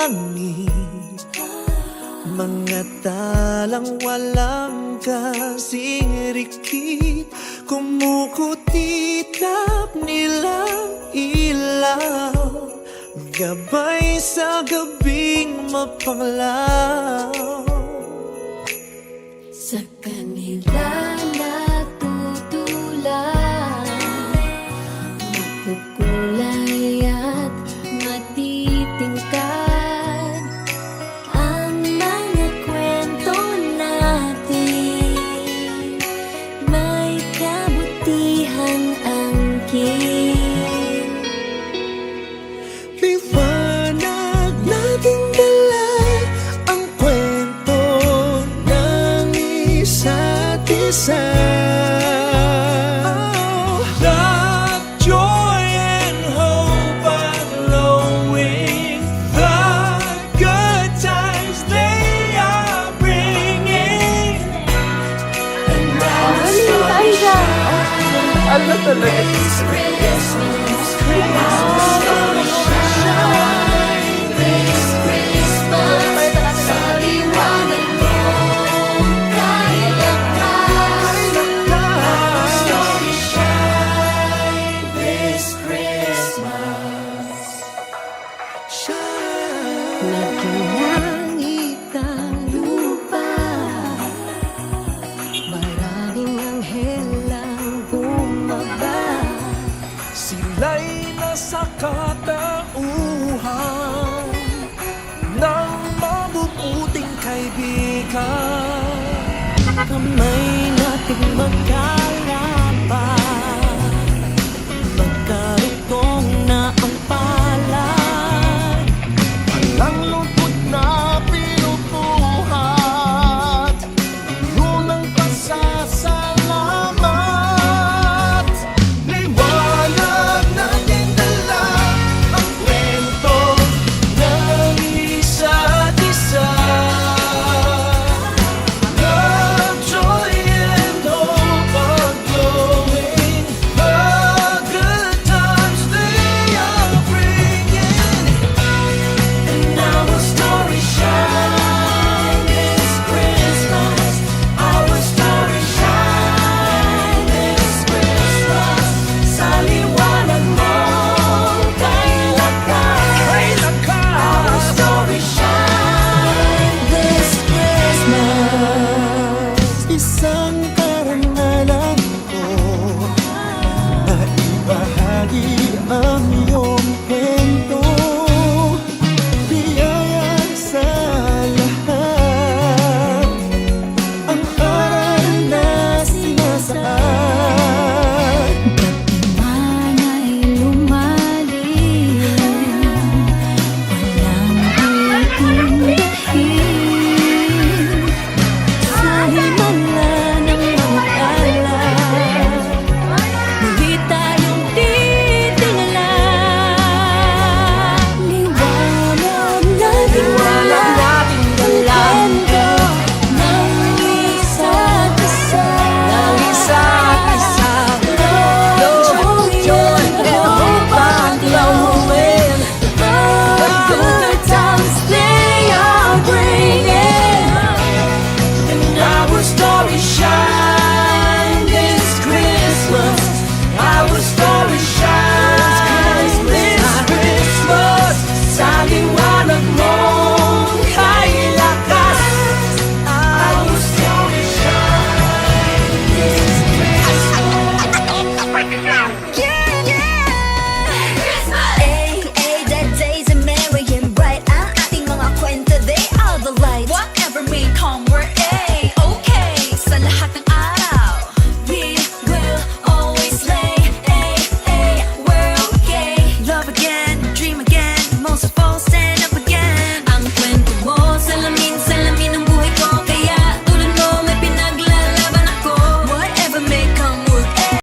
langit, mga talang walang kasing rikit, kumukutitap nilang ilaw, gabay sa gabing mapanglaw. Sa kanila natutulan, makukulay at matitingkad ang mga kwento natin, may kabutihan angkin. Liwanag nating dala ang kwento ng isa't isa. Love, joy, and hope are glowing. The good times they are bringing. And now the sun shines. Ano talaga? This Christmas, sun shine. This Christmas, sa liwanag mo kahit lakas. Story shine. This Christmas, shine. Nagkinangit ang lupa, maraming anghel ang bumaba. Sila'y nasa katauhan ng mabubuting kaibigan. Kamay nating magkasama,